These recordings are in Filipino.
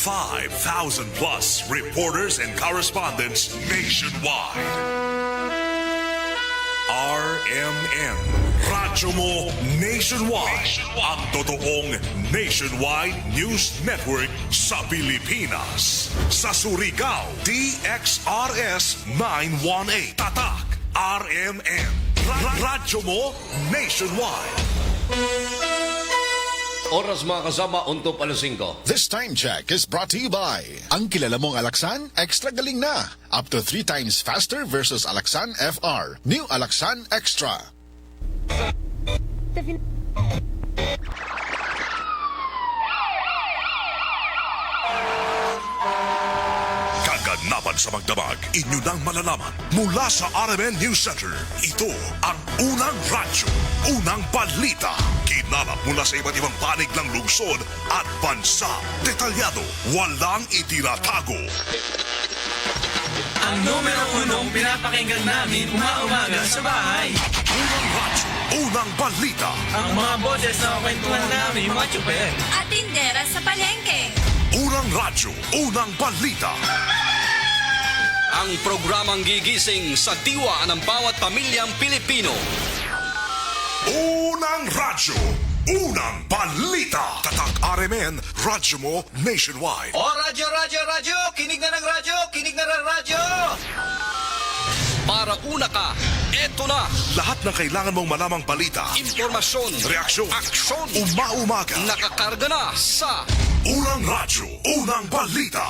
5,000 plus reporters and correspondents nationwide. RMN, Radyo Mo Nationwide. Ang totoong nationwide news network sa Pilipinas. Sa Surigao, DXRS 918. Tatak, RMN. Radyo Mo Nationwide. Oras mga kasama, untop alas 5. This time check is brought to you by ang kilala mong Alaxan, extra galing na. Up to 3 times faster versus Alaxan FR. New Alaxan Extra. Kaganapan sa magdamag, inyo nang malalaman mula sa RMN News Center. Ito ang unang radyo, unang balita. Kinalap mula sa iba't ibang panig ng lungsod at bansa. Detalyado, walang itinatago. Ang numero unong pinapakinggan namin umaga sa bahay. Unang radyo, unang balita. Ang mga boses na kwentuhan namin mga tsuper. At tindera sa palengke. Unang radyo, unang balita. Ang programang gigising sa diwa ng bawat pamilyang Pilipino. Unang radyo, unang balita. Tatak RMN, Radyo Mo Nationwide. O radyo, kinig na ng radyo, kinig na ng radyo. Para una ka, eto na. Lahat ng kailangan mong malamang balita, Impormasyon, reaksyon, aksyon, umaumaga. nakakarga na sa Unang radyo, unang balita.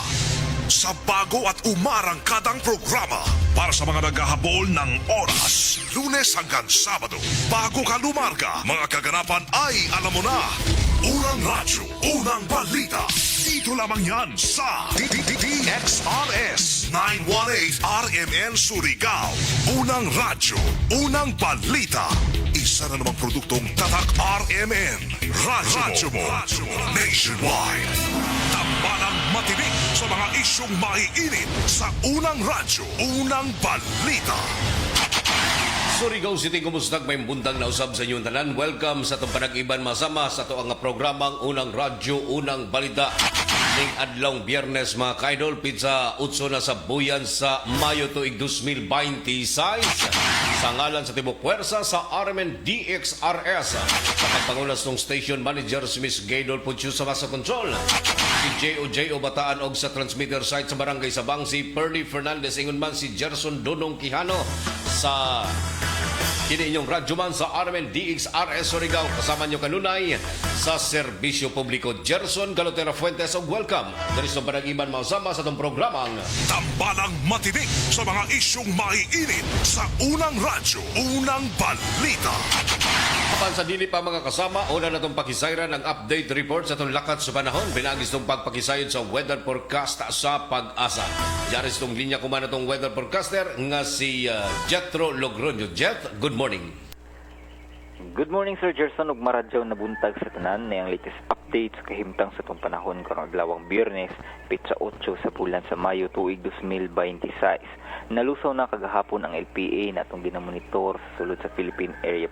Sa bago at umarangkadang programa para sa mga naghahabol ng oras. Lunes hanggang Sabado. Bago ka lumarga, mga kaganapan ay alam mo na. Unang radyo, unang balita. Dito lamang yan sa DXRS 918 RMN Surigao. Unang radyo, unang balita. Isa na namang produktong Tatak RMN. Radyo Mo Nationwide. Tambalang matinig sa mga isyong maiinit sa unang radyo, unang balita. Surigao City, kumusta? May bundang na usab sa inyong tanan. Welcome sa itong panag-iban masama sa ito ang programang Unang Radyo, Unang Balita. Ning adlong Biyernes mga kaidol, pizza utso na sa buyan sa Mayo tuig 2026. Sa ngalan sa Tibok Puwersa sa RMN DXRS. Sa pagpangulas ng station manager si Miss Gaydol Pucho sa Masa Control. Si J.O. Bataan og sa transmitter site sa Barangay Sabang si Perly Fernandez. Ingon man si Gerson Donong Quijano sa kini inyong radyo man sa RMN DXRS Surigao. Kasama nyo kanunay sa serbisyo publiko. Gerson Galotera Fuentes og welcome. Dari sa Barang-Iban mausama sa itong programang Tambalang matinig sa mga isyong maiinit sa unang radyo, unang balita. Kapan sa dili pa mga kasama, una na itong pakisayran ang update report sa itong lakat sa panahon. Pinagis itong pagpakisayod sa weather forecast sa Pag-asa. Diyaris itong linya kumana itong weather forecaster nga si Jetro Logroño. Jet, good morning. Good morning, Sir Gerson. Ug maradyaw na buntag sa tanan na ang latest update sa kahimtang sa itong panahon karong adlawang Biyernes, pitsa 8 sa bulan sa Mayo tuig 2026. Nalusaw na kagahapon ang LPA na atong ginamonitor sa sulod sa Philippine Area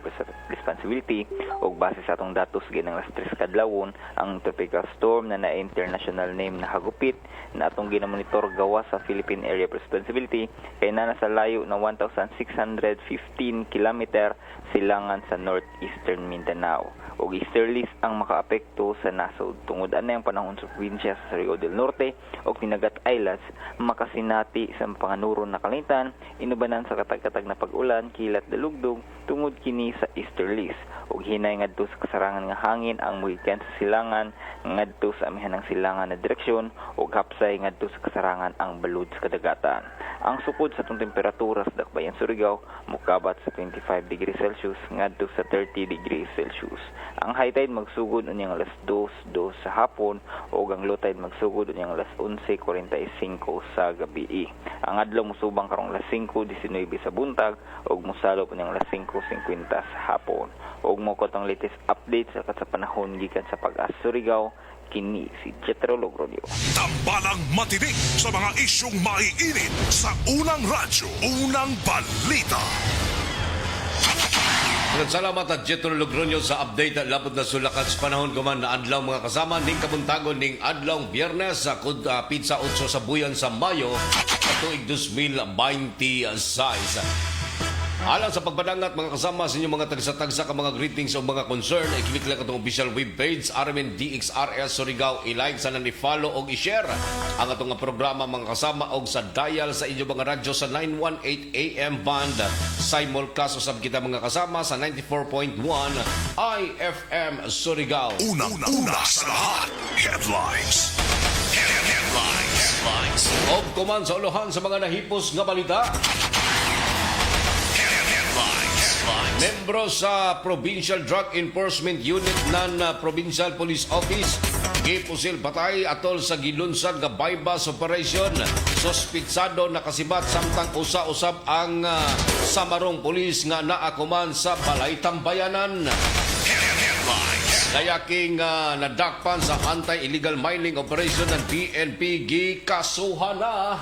Responsibility ug base sa atong datos ginang las 3 kadlawon ang tropical storm na international name na Hagupit na atong ginamonitor gawa sa Philippine Area Responsibility kay na nasa layo na 1,615 kilometer silangan sa northeastern Mindanao ug easterlies ang makaapekto sa nasod tungod anay ang panahon sa probinsya sa Surigao del Norte ug Dinagat Islands makasinati sa panganuro na kalangitan inubanan sa katag-katag na pag-ulan kilat dalugdog tungod kini sa easterlies ug hinay ngadto sa kasarangan nga hangin ang mogikan sa silangan ngadto sa amihanang silangan na direksyon ug hapsay ngadto sa kasarangan ang balud sa kadagatan. Ang sukod sa itong temperatura sa Dakbayan Surigao mukabat sa 25 degrees Celsius ngadto sa 30 degrees Celsius. Ang high tide magsugod unyang alas 2 sa hapon ug ang low tide magsugod unyang alas 11:45 sa gabi. Ang adlaw musubang karong alas 5:19 sa buntag ug mosalop unyang alas 5:50 sa hapon. Ug mo ko tong latest update sa panahon gikan sa Pag-asa Surigao. Kini si Jetro Logroño. Tambalang matinig sa mga isyong maiinit sa unang radyo, unang balita. Salamat at Jetro Logroño sa update at labot na sulakat sa panahon kuman na adlaw mga kasama ning kabuntagon ning adlaw Biyernes sa pizza 8 sa buyan sa Mayo sa tuig 2026. Alang sa pagpadangat mga kasama sa inyong mga tagsa-tagsa ka mga greetings o mga concern, i-click lang itong official webpage RMN DXRS Surigao, i-like sana ni-follow o i-share ang atong programa mga kasama o sa dial sa inyong mga radyo sa 918 AM band simulcast usab kita mga kasama sa 94.1 IFM Surigao. Unang-una sa lahat, headlines. Headlines. O kuman sa uluhan sa mga nahipos nga balita. Membro sa Provincial Drug Enforcement Unit ng Provincial Police Office gipusil patay atol sa gilunsad nga bypass operation. Sospitsado nakasibat samtang usa-usab ang samarong pulis nga naakuman sa Balay Tambayanan. Dayaking nadakpan sa anti-illegal mining operation ng PNP gikasuhan na.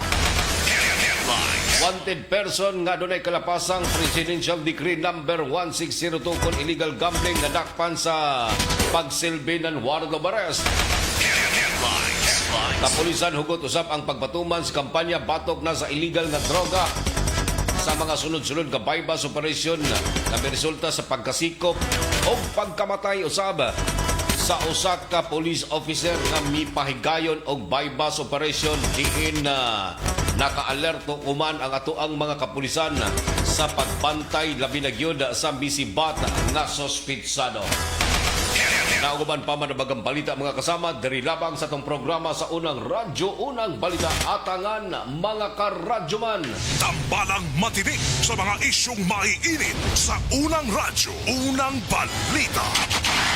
Wanted person nga dunay kalapasang Presidential Decree number 1602 kon illegal gambling nga dakpan sa pagsilbi ng warrant of arrest. Kapulisan hugot usab ang pagpatuman sa kampanya batok na sa illegal nga droga sa mga sunod-sunod nga bypass operation nga resulta sa pagkasikop o pagkamatay usab sa usa ka police officer nga mipahigayon og bypass operation diin naka-alerto uman ang atoang mga kapulisan sa pagbantay labi na gyud sa bisibat nga sospitsado. Nauban pa man ang balita mga kasama diri labang sa tong programa sa unang radyo, unang balita atangan mga karadyoman. Tambalang matinik sa mga isyong maiinit sa unang radyo, unang balita.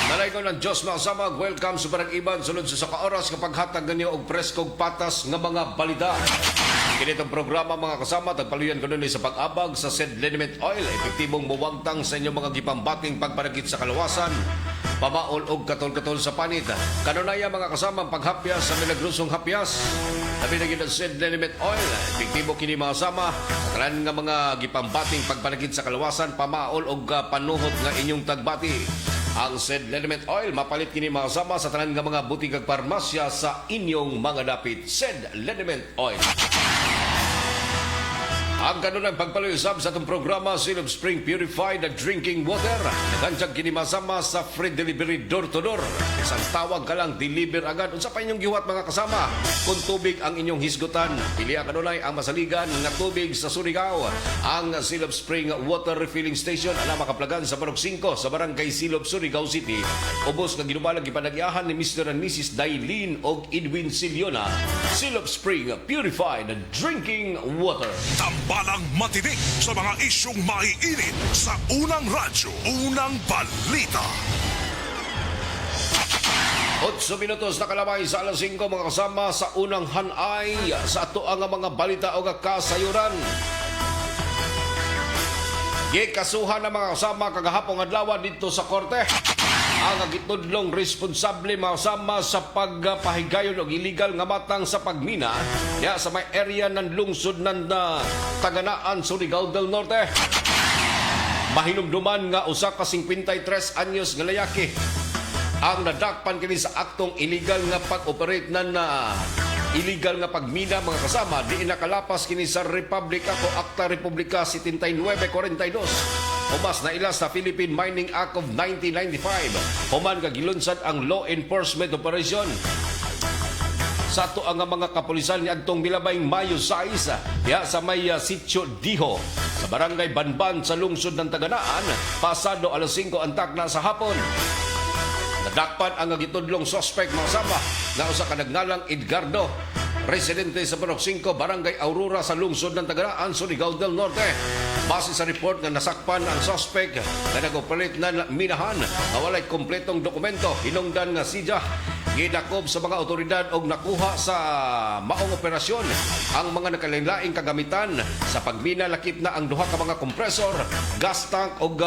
Nalay ko ng Diyos mga kasama, welcome sa Barang Iban, sulod sa saka oras kapag hatag ganyo og preskog patas nga mga balita. Kinitong programa mga kasama, tagpaluyan ko nun sa pag-abag sa said liniment oil, epektibong muwagtang sa inyong mga gipambating pagpanagit sa kalawasan, pamaol og katol-katol sa panit. Kanunaya mga kasama, paghapyas sa milagrosong hapyas, sabi na ginag said liniment oil, epektibo kini mga kasama, kalan nga mga gipambating pagpanagit sa kalawasan, pamaol og panuhot nga inyong tagbati. Ang said liniment oil mapalit kini mga kasama sa tanan nga mga butig ag parmasya sa inyong mga dapit. Said liniment oil. Ang kanunang pagpaluyusab sa itong programa, Silog Spring Purified Drinking Water. Nagansag kinimasama sa free delivery door-to-door. Isang tawag ka lang, deliver agad. Unsa pa inyong giwat mga kasama? Kung tubig ang inyong hisgutan, pilihan kanunay ang masaligan nga tubig sa Surigao. Ang Silog Spring Water Refilling Station ana makaplagan sa Barok 5 sa Barangay Silog, Surigao City. Ubos nga ginubalag ipanagyahan ni Mr. and Mrs. Dailin og Edwin Siliona. Silog Spring Purified Drinking Water. Tambalang matinik sa mga isyong maiinit sa unang radyo, unang balita. 8 minutos na kalamay sa alas 5 mga kasama sa unang hanay sa ato ang mga balita o kasayuran. Gikasuhan na mga kasama kagahapong adlaw dito sa korte ang gitudlong responsable mga kasama sa pagpahigayon og illegal nga matang sa pagmina ya sa may area ng lungsod ng Taganaan, Surigao del Norte. Mahinumduman nga usa ka 53 anyos nga layaki ang nadakpan kini sa aktong illegal nga pag-operate ng illegal nga pagmina mga kasama di nakalapas kini sa Republika o Acta Republika 7942. Umas na ila sa Philippine Mining Act of 1995. Human kagilunsad ang law enforcement operation sa ato ang mga kapulisan ni adtong milabayng Mayo 6 ya sa may Sitio Diho sa Barangay Banban sa lungsod ng Taganaan pasado alas 5 antak na sa hapon. Nadakpan ang gitudlong suspect mga sama na usa ka nagngalang Edgardo, residente sa Barok 5, Barangay Aurora sa lungsod ng Taganaan, Surigao del Norte. Base sa report nga nasakpan ang suspect na nag-operate na minahan na walay kompletong dokumento, hinungdan nga siya gidakob sa mga otoridad og nakuha sa maong operasyon ang mga nakalain-laing kagamitan sa pagmina. Lakip na ang duha ka mga kompresor, gas tank og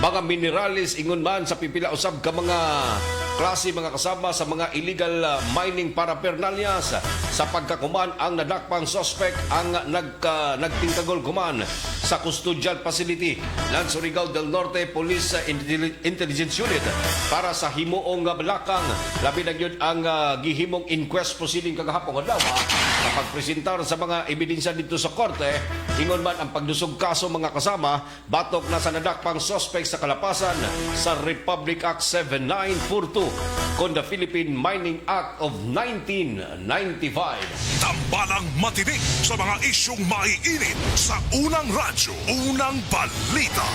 mga mineralis ingon man sa pipila usab ka mga klase mga kasama sa mga illegal mining paraphernalias. Sa pagkakuman ang nadakpang suspect ang nagtingkagol kuman sa custodial facility ng Surigao del Norte Police Intelligence Unit para sa himuong balakang. Labi na yun ang gihimong inquest proceeding kagahapon adlaw na pagpresentar sa mga ebidensya dito sa korte. Ingon man ang pagdusog kaso mga kasama, batok na sa nadakpang suspect sa kalapasan sa Republic Act 7942 kon the Philippine Mining Act of 1995. Tambalang matinik sa mga isyong maiinit sa unang radyo, unang balita.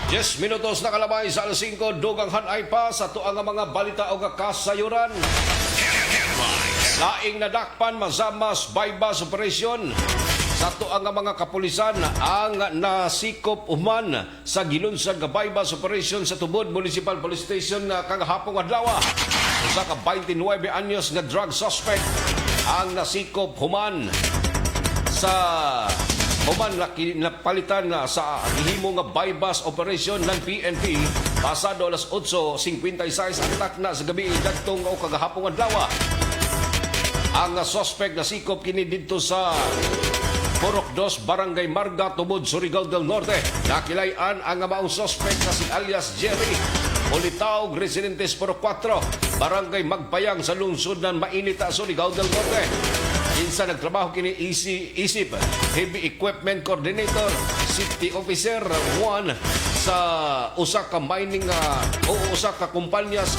10 minutos na kalabay sa alas 5, dugang hanay pa sa tuang mga balita o kasayuran. Laing nadakpan mazamas bypass operation sa tuang mga kapulisan ang nasikop uman sa gilunsad nga bypass operation sa Tubod Municipal Police Station kagahapon adlaw. Usa ka 29 anyos nga drug suspect ang nasikop human sa napalitan sa gihimo nga bypass operation ng PNP pasado alas 8:56 ang takna sa gabi dagtong o kagahapon adlaw. Ang suspect nasikop kini dito sa Purok 2, Barangay Marga, Tubod, Surigao del Norte. Nakilayan ang maong suspect na si alias Jerry Olitaog, residentes Purok 4, Barangay Magpayang sa lungsod ng Mainita, Surigao del Norte. Insa nagtrabaho kini isip Heavy Equipment Coordinator, Safety Officer 1 sa usa ka mining o usa ka kumpanyas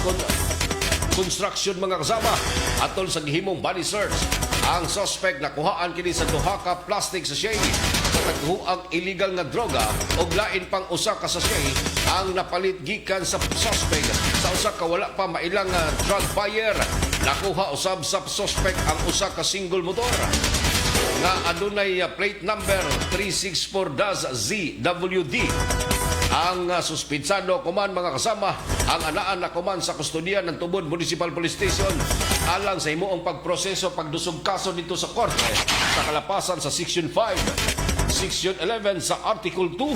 construction mga kasama. Atol sa gihimong body search, ang suspect nakuhaan kini sa duha ka plastic sachet sa taghuang illegal nga droga ug lain pang usa ka sachet ang napalit gikan sa suspect sa usa ka wala pa mailang drug buyer. Nakuha usab sa suspect ang usa ka single motor nga adunay plate number 364-ZWD. Ang suspitsado kuman mga kasama ang anaan na kuman sa kustodiya ng Tubod Municipal Police Station alang sa himuong pagproseso pagdusog kaso dito sa korte sa kalapasan sa Section 5, Section 11 sa Article 2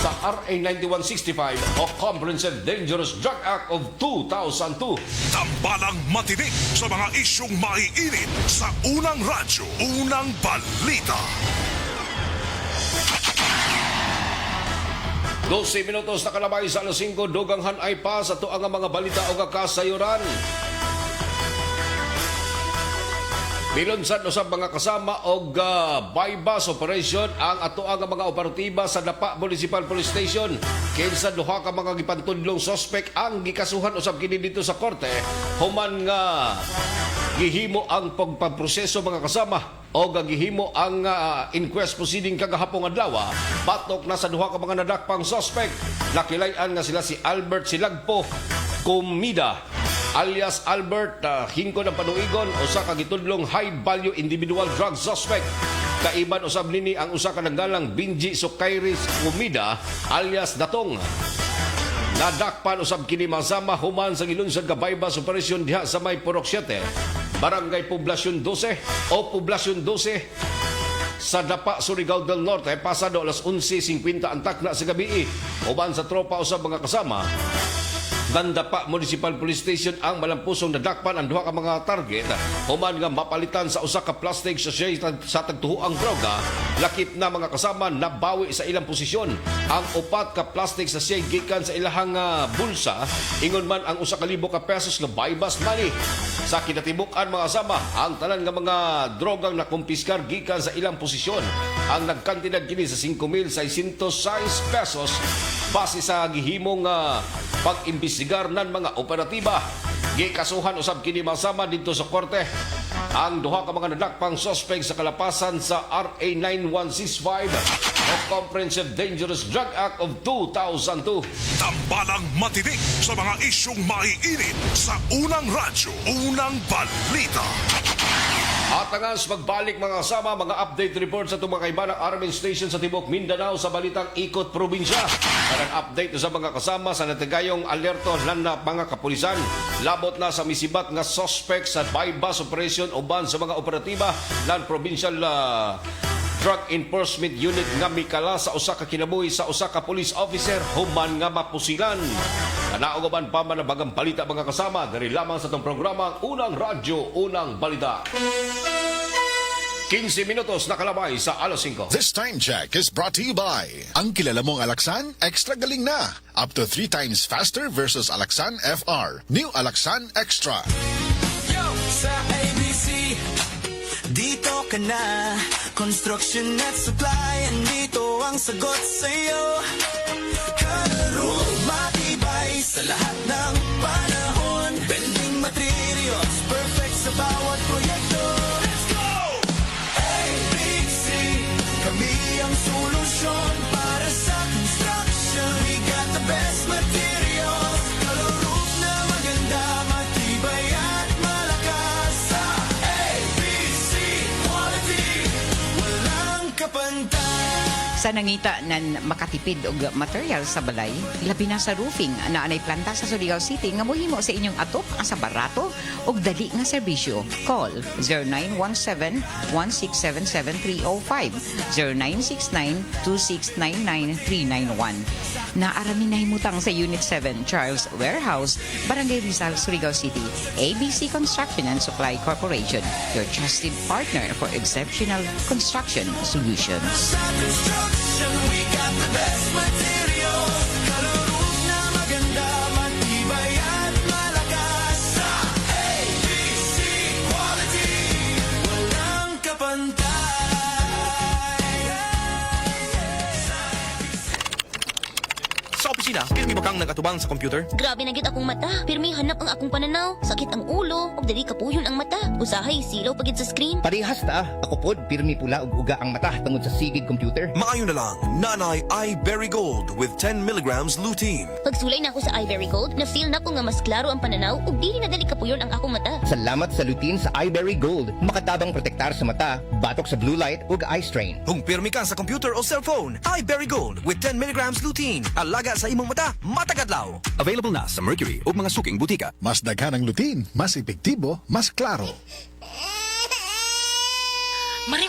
sa RA 9165 o Comprehensive Dangerous Drug Act of 2002. Tambalang matinik sa mga isyong maiinit sa unang radyo, unang balita. 12 minutos na kalabay sa alas 5, dugang hanay pa sa tuang mga balita o kasayuran. Bilunsad usab mga kasama og bypass operation ang atoang mga operatiba sa Dapa Municipal Police Station. Kinsa duha ka mga gipantudlong suspect ang gikasuhan usab kini dito sa korte human nga gihimo ang pagpaproseso mga kasama o gihimo ang inquest proceeding kagahapon adlaw. Batok na sa duha ka mga nadakpang suspect. Nakilayan nga sila si Albert Silagpo Comida alias Albert Hingko ng Panuigon, usa ka gitudlong high value individual drug suspect. Kaiban usab nini ang usa ka nagdalang Benji Sukairis Comida alias Datong. Nadakpan usab kini masama human sa gilunsad ka bypass operation diha sa may Purok 7, Barangay Poblasyon 12 o Poblasyon 12 sa Dapa, Surigao del Norte pasado alas 11:50 ang takna sa gabi. Uban sa tropa usab mga kasama Dapa Municipal Police Station ang malampusong nadakpan ang duha ka mga target human nga mapalitan sa usa ka plastic sachet sa tagtuhoang droga. Lakip na mga kasama nabawi sa ilang posisyon ang upat ka plastic sachet gikan sa ilahang bulsa. Ingon man ang usa ka libo ka pesos nga bypass money. Sa kinatibukan mga kasama ang tanan nga mga drogang nakumpiskar gikan sa ilang posisyon ang nagkantidad kini sa 5,606 pesos base sa gihimong pag-imbestigar ng mga operatiba. Gikasuhan usab kini masama dito sa korte ang duha ka mga nadakpang suspect sa kalapasan sa RA 9165 o Comprehensive Dangerous Drug Act of 2002. Tambalang matinik sa mga isyong maiinit sa unang radyo, unang balita. At angas magbalik mga kasama, mga update report sa itong mga kaibanang Armin Station sa Tibok Mindanao sa balitang Ikot Probinsya. Karang update sa mga kasama sa natigayong alerto ng mga kapulisan. Labot na sa misibat nga suspect sa bypass operation uban sa mga operatiba ng Provincial Drug Enforcement Unit nga mikala sa usa ka kinabuhi sa usa ka police officer human nga mapusilan. Kanaogaban pa man ang bagang balita mga kasama diri lamang sa itong programa Unang Radyo, Unang Balita. 15 minutos nakalabay sa alas 5. This time check is brought to you by ang kilala mong Alaksan, extra galing na. Up to 3 times faster versus Alaksan FR. New Alaksan Extra. Yo! Sa ABC, dito ka na. Construction at supply, andito ang sagot sa'yo. Kalaro, matibay sa lahat ng panahon. Bending materials, perfect sa bawat proyekto. Let's go! ABC, kami ang solusyon para sa construction. We got the best materials. Kalaro na maganda, matibay at malakas. Sa ABC quality, walang kapantay. Sa nangita nan makatipid og material sa balay, labi na sa roofing na anay planta sa Surigao City nga mohimo sa inyong atop ang sa barato og dali nga serbisyo. Call 0917-1677305, 0969-2699-391. Naarami na himutang sa Unit 7, Charles Warehouse, Barangay Rizal, Surigao City. ABC Construction and Supply Corporation, your trusted partner for exceptional construction solutions. Sa construction, we got the best materials. Kalaro na maganda, matibay at malakas. Sa ABC quality, walang kapantay. Sa opisina, pirmi ba kang nagatubang sa computer? Grabe na gyud akong mata. Pirmi hanap ang akong pananaw. Sakit ang ulo, ug dili kapuyon ang mata. Usahay silaw pagid sa screen. Parehas ta. Ako pod, pirmi pula ug uga ang mata tungod sa sigid computer. Maayo na lang, Nanay iBerry Gold with 10 milligrams lutein. Pagsulay na ako sa iBerry Gold, na feel na ko nga mas klaro ang pananaw ug dili na dali kapuyon ang akong mata. Salamat sa lutein sa iBerry Gold. Makatabang protektar sa mata, batok sa blue light ug eye strain. Kung pirmi ka sa computer o cellphone, iBerry Gold with 10 milligrams lutein. Alaga sa imong mata, matagadlaw. Available na sa Mercury o mga suking butika. Mas daghan ang lutin, mas epektibo, mas klaro. Mari,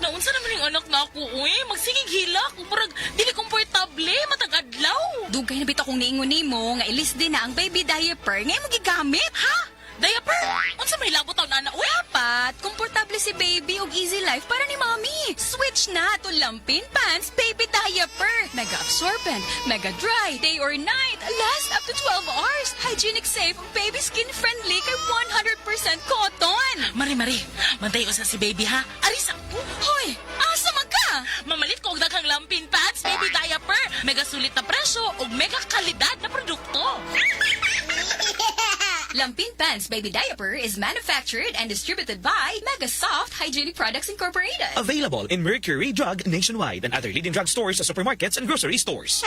naunsa naman yung anak na ako, uy. Magsigig hilak, parang dili komportable, matagadlaw. Dugay na bitaw kong niingon nimo nga ilis din na ang baby diaper ngay mo gigamit. Ha? Diaper? Unsa may labot taon na, uy? Dapat, komportable si baby og easy life para ni mommy. Switch na to Lampin Pants Baby Diaper. Mega absorbent, mega dry, day or night, last up to 12 hours. Hygienic safe, baby skin friendly kay 100% cotton. Mari, mantay ko sa si baby, ha? Aris ako. Hoy, asa man ka? Mamalit ko og daghang Lampin Pants Baby Diaper. Mega sulit na presyo ug mega kalidad na produkto. Lampin Pants Baby Diaper is manufactured and distributed by Mega Soft Hygienic Products Incorporated. Available in Mercury Drug nationwide and other leading drug stores, supermarkets, and grocery stores.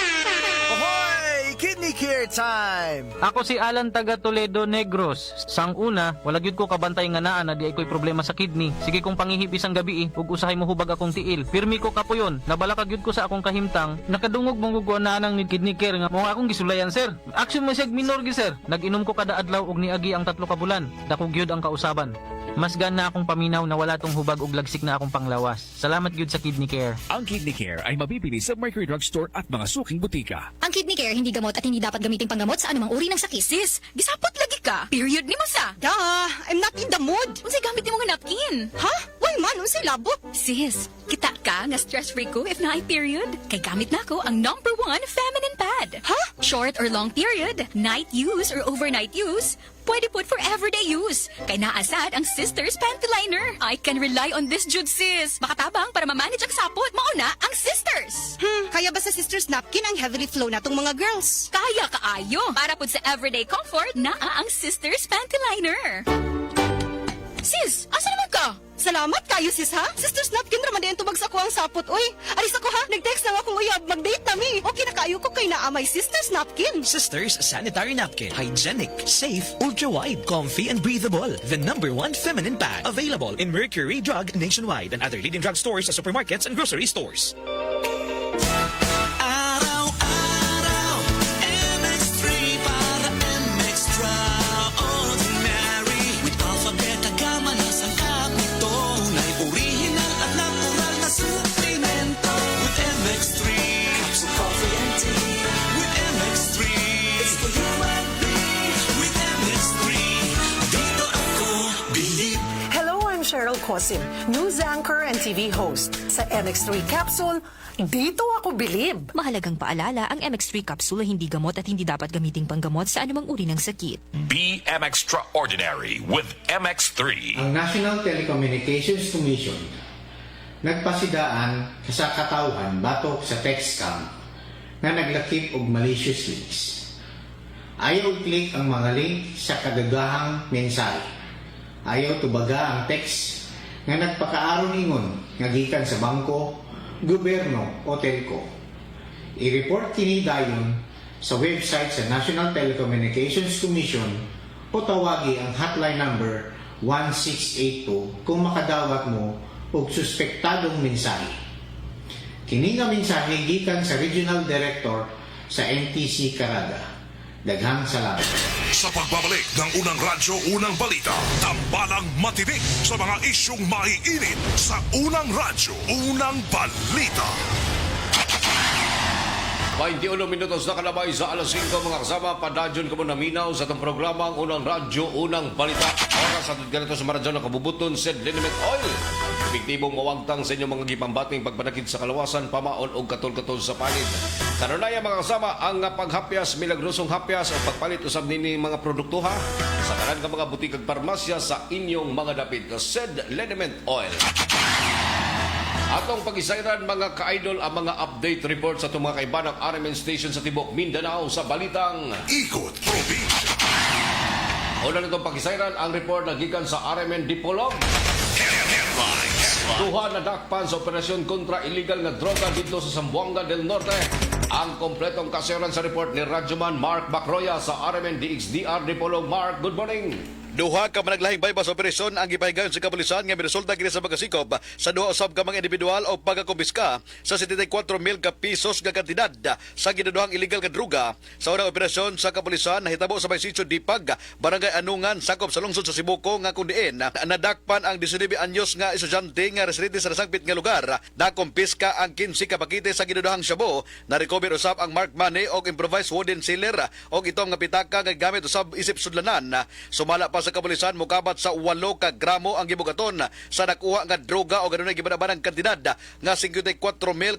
Ahoy! Kidney care time! Ako si Alan taga Toledo Negros. Sang una, wala gyud ko kabantay nga naa na di ay ko'y problema sa kidney. Sige kong pangihip isang gabi ug usahay mo hubag akong tiil. Pirmi ko kapuyon. Nabalaka gyud ko sa akong kahimtang. Nakadungog mong guguanaan ng kidney care nga mo akong gisulayan sir. Action mo siya minor gi sir. Nag-inom ko kada adlaw ug niagi ang 3 ka bulan. Dako gyud ang kausaban. Mas gana akong paminaw na wala tong hubag ug lagsik na akong panglawas. Salamat gyud sa kidney care. Ang kidney care ay mabibili sa Mercury Drug Store at mga suking butika. Ang kidney care hindi gamot at hindi dapat gamitin panggamot sa anumang uri ng sakit. Sis, gisapot lagi ka. Period ni mo sa. Duh! I'm not in the mood! Unsay gamit nimo nga napkin? Ha? Why man? Unsay labot? Sis, kita ka nga stress-free ko if na ay period. Kay gamit na ko ang #1 feminine pad. Ha? Short or long period, night use or overnight use, pwede put for everyday use. Kay naasad ang Sisters Panty Liner. I can rely on this jud sis. Makatabang para ma-manage ang sapot. Mauna ang Sisters. Kaya ba sa Sisters Napkin ang heavily flow na tong mga girls? Kaya kaayo. Para pud sa everyday comfort, naa ang Sisters Panty Liner. Sis, asa naman ka? Salamat kayo sis ha? Sisters Napkin raman din tubag sa ko ang sapot. Uy, alis ako ha? Nag-text lang akong uyab. Mag-date nami. Okay na kayo ko kay naamay Sisters Napkin. Sisters Sanitary Napkin. Hygienic, safe, ultra-wide, comfy, and breathable. The #1 feminine pad. Available in Mercury Drug nationwide and other leading drug stores, supermarkets, and grocery stores. Araw-araw, MX3 para MX-Traordinary. With alphabet, gamma na sang kapito. Tunay original at natural na Cheryl Cosim, news anchor and TV host. Sa MX3 Capsule, dito ako bilib. Mahalagang paalala, ang MX3 capsule ay hindi gamot at hindi dapat gamiting panggamot sa anumang uri ng sakit. Be extraordinary with MX3. Ang National Telecommunications Commission nagpasidaan sa katawhan batok sa text scam na naglakip og malicious links. Ayaw i-click ang mga link sa kagagahang mensahe. Ayaw tubaga ang text nga nagpakaaron ingon nga gikan sa bangko, gobyerno o telco. I-report kini dayon sa website sa National Telecommunications Commission o tawagi ang hotline number 1682 kung makadawat mo og suspektadong mensahe. Kini nga mensahe gikan sa Regional Director sa NTC Caraga. Daghang salamat. Sa pagbabalik ng Unang Radyo, Unang Balita, tambalang matinik sa mga isyong maiinit sa Unang Radyo, Unang Balita. 21 minutos na kalabay sa alas 5 mga kasama, padadyon ka mo naminaw sa itong programang Unang Radyo, Unang Balita. Oras at ganito sa maradyo na kabubuton sa Liniment Oil. Epektibong mawagtang sa inyong mga gipambating pagpanakit sa kalawasan, pamaon o katol-katol sa palit. Kanunaya mga kasama, ang paghapyas, milagrosong hapyas o pagpalit usab nini mga produktuha sa tanan ka mga butik ag parmasya sa inyong mga dapit. SED Liniment Oil. Atong pag-isayran mga ka-idol ang mga update report sa itong mga kaibanang RMN station sa Tibok, Mindanao sa balitang Ikot Probinsya. Una nitong pag-isayran ang report na gikan sa RMN Dipolog. Duha na dakpan sa operasyon kontra illegal nga droga dito sa Zamboanga del Norte. Ang kompletong kasayran sa report ni Radyoman Mark Bacroya sa RMN DXDR Dipolog. Mark, good morning. Duha ka managlahing bypass operasyon ang gipahigayon sa kapulisan nga miresulta kini sa pagkasikop sa duha usab ka mga individual o pagkakumpiska sa 74,000 ka pesos nga kantidad sa ginaduhang illegal nga droga. Sa unang operasyon sa kapulisan nahitabo sa Baysitio Dipag, Barangay Anungan, sakop sa lungsod sa Sibuko nga kundiin nadakpan ang 19 anyos nga estudyante nga residente sa nasangpit nga lugar. Nakumpiska ang 15 ka pakete sa ginaduhang shabu. Na-recover usab ang marked money o improvised wooden sealer o itong nga pitaka nga gamit usab isip sudlanan. Sumala pa sa kapulisan, mukabat sa 8 ka gramo ang gibugaton sa nakuha nga droga o ganun ay gibanaban ang kantidad nga 54,400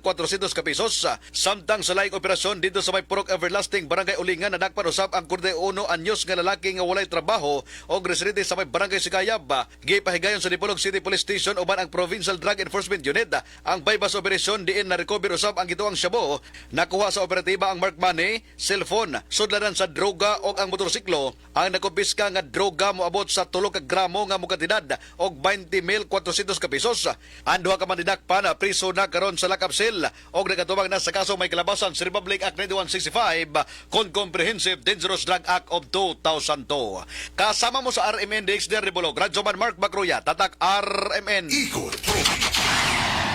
ka pesos. Samtang sa laing operasyon dito sa may Purok Everlasting, Barangay Ulingan, nadakpan usab ang 41 anyos nga lalaki nga walay trabaho o residente sa may Barangay Sigayab. Gipahigayon sa Dipolog City Police Station uban ang Provincial Drug Enforcement Unit. Ang bypass operation diin na recover usab ang gituang shabu. Nakuha sa operatiba ang marked money, cellphone, sudlanan sa droga o ang motorsiklo. Ang nakumpiska nga droga moabot sa 3 ka gramo nga mukantidad og 20,400 ka pesos. Ang duha ka mandidakpan priso na karon sa lakap cell og nagatubang na sa kaso may kalabasan sa Republic Act 9165 kon Comprehensive Dangerous Drug Act of 2002. Kasama mo sa RMN DXDR Dipolog, Radyoman Mark Bacroya, tatak RMN. Ikot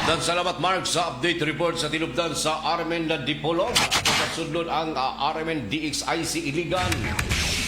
Dan salamat Mark sa update report sa tinubdan sa RMN na Dipolog. At sudlon ang RMN DXIC Iligan.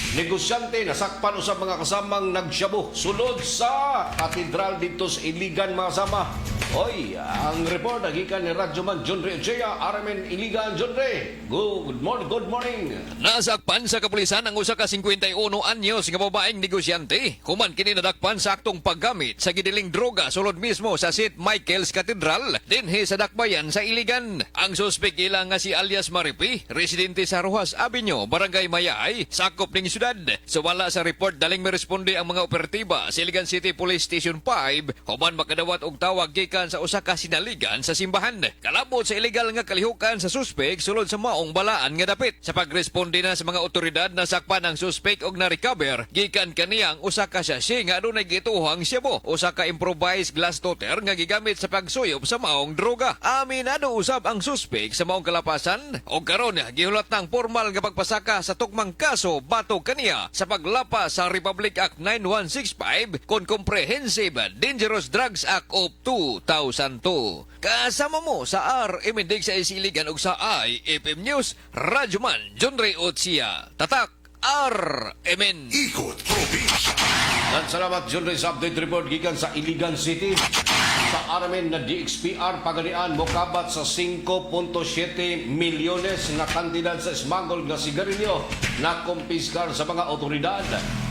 Negosyante nasakpan usab mga kasamang nagsyabu sulod sa katedral dito sa Iligan mga kasama. Oy, ang report nagikan ni Radyoman John Ray Ojea, RMN Iligan. John Ray, good morning. Nasakpan sa kapulisan ang usa ka 51 anyos nga babaeng negosyante. Human kini nadakpan sa aktong paggamit sa gidiling droga sulod mismo sa St. Michael's Cathedral dinhi sa Dakbayan sa Iligan. Ang suspek ilang nga si alias Maripi, residente sa Rojas Avenue, Barangay Mayay, sakop ning syudad. So wala sa report daling meresponde ang mga operatiba sa Iligan City Police Station 5 human makadawat og tawag gikan sa usa ka sinaligan sa simbahan. Kalabot sa illegal nga kalihukan sa suspek sulod sa maong balaan nga dapit. Sa pagresponde na sa mga otoridad, nasakpan ang suspek og na-recover gikan kaniyang usa ka sachet nga adunay gituhang shabu, usa ka improvised glass toter nga gigamit sa pagsuyop sa maong droga. Aminado usab ang suspek sa maong kalapasan og karon gihulat ng formal nga pagpasaka sa tukmang kaso batok kaniya sa paglapas sa Republic Act 9165 kon Comprehensive Dangerous Drugs Act of 2002. Kasama mo sa RMN sa Isiligan ug sa IFM News, Radyoman John Ray Otsia. Tatak RMN. Ikot Probinsya. Dan salamat John Ray sa update report gikan sa Iligan City. Sa RMN na DXPR paganian mokabat sa 5.7 milyones na kantidad sa smuggled nga sigarilyo na kumpiskar sa mga otoridad.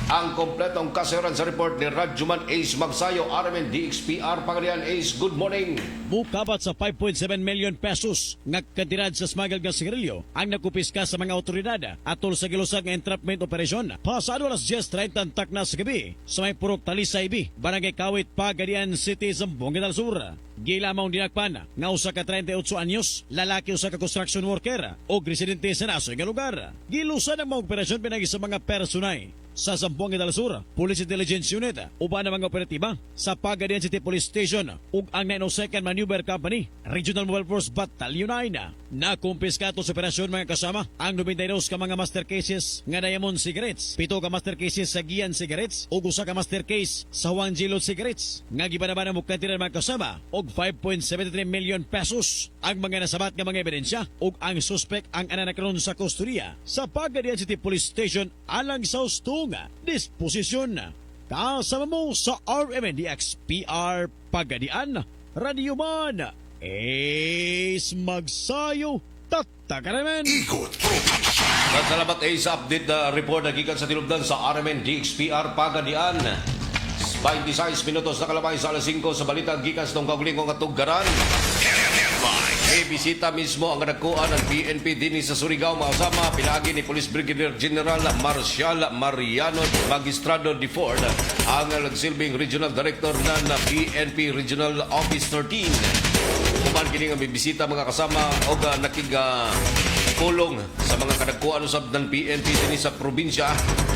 Ang kompletong kasayuran sa report ni Radjuman Ace Magsayo, RMN DXPR Pagadian. Ace, good morning. Mukabat sa 5.7 million pesos nga katirad sa smuggled nga sigarilyo ang nakupiska sa mga otoridad atol sa gilusag nga entrapment operasyon. Pasado alas 10:30 takna sa gabi sa may Purok Talisay B, Barangay Kawit, Pagadian City, Zamboanga del Sur. Gilamang dinakpan nga usa ka 38 anyos, lalaki usa ka construction worker o residente sa nasoy nga lugar. Gilusan ang mga operasyon pinagi sa mga personay sa Zamboanga del Sur Police Intelligence Unit uban ang mga operatiba sa Pagadian City Police Station ug ang 902nd Maneuver Company Regional Mobile Force Battalion 9. Nakumpiskato sa operasyon mga kasama ang 92 ka mga master cases nga Diamond cigarettes, 7 ka master cases sa Gian cigarettes ug usa ka master case sa Juan Gilo cigarettes nga gibanaban ang mukatiran mga kasama og 5.73 million pesos ang mga nasabat nga mga ebidensya ug ang suspect ang ananakaron sa kustodiya sa Pagadian City Police Station alang sa ustong disposisyon. Kasama mo sa RMNDXPR Pagadian, Radio Man, Ace Magsayo, Tatakaraman. Ikot Salamat Ace sa update na report na gikan sa tinubdan sa RMN DXPR Pagadian. 26 minutos na kalabay sa alas 5 sa balita gikan sa tong kaulingong atuggaran. May bisita mismo ang nagkuha ng PNP din sa Surigao, makasama pinagi ni Police Brigadier General Marcial Mariano Magistrado de Ford, ang nagsilbing Regional Director ng PNP Regional Office 13. Kuman kini nga may bisita mga kasama o nakigpulong sa mga kadagkuan usab ng PNP din sa probinsya.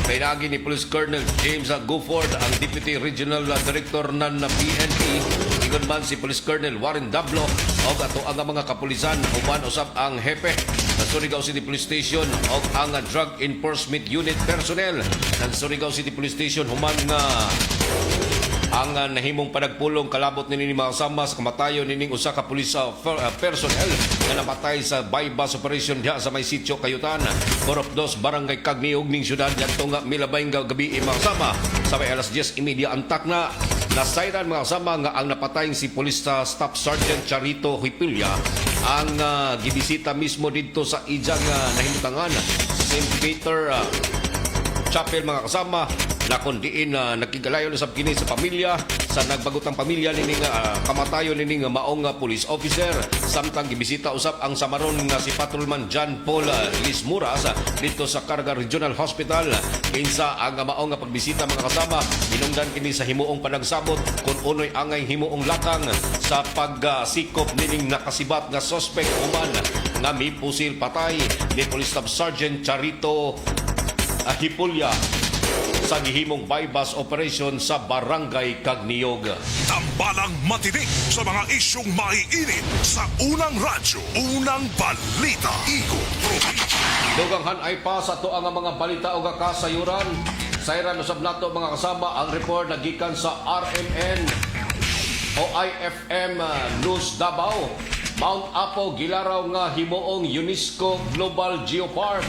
Pinagi ni Police Colonel James Guford, ang Deputy Regional Director ng PNP. Ingon man si Police Colonel Warren Dablo o ato ang mga kapulisan uban usab ang hepe sa Surigao City Police Station o ang Drug Enforcement Unit personnel ng Surigao City Police Station human nga ang nahimong panagpulong kalabot ni mga kasama sa kamatayon nining usa ka pulis personnel nga napatay sa bypass operation diha sa may sitio Kayutan, Corop 2, Barangay Kagniog ning syudad yadto nga milabay nga gabi mga kasama sa may alas 10:30 antak na nasayran mga kasama nga ang napatay si Police Staff Sergeant Charito Huipilya ang gibisita mismo dito sa ijang nahimutangan sa St. Peter Chapel mga kasama na kundiin nagkigalayo na sab kini sa pamilya sa nagbagutang pamilya nining kamatayon nining maong police officer samtang gibisita usab ang samaron nga si Patrolman John Paul Lismuras dito sa Caraga Regional Hospital. Kinsa ang maong pagbisita mga kasama hinungdan kini sa himuong panagsabot kung unoy angay himuong lakang sa pagsikop nining nakasibat nga suspect human nga mipusil patay ni Police Staff Sergeant Charito Hipulya sa gihimong bypass operation sa Barangay Kagniog. Tambalang matinik sa mga isyong maiinit sa unang radyo, unang balita. Ikot Duganghan ay pa sa tuang mga balita o kasayuran. Sayran usab nato mga kasama ang report na gikan sa RMN o IFM News Davao. Mount Apo gilaraw nga himuong UNESCO Global Geopark.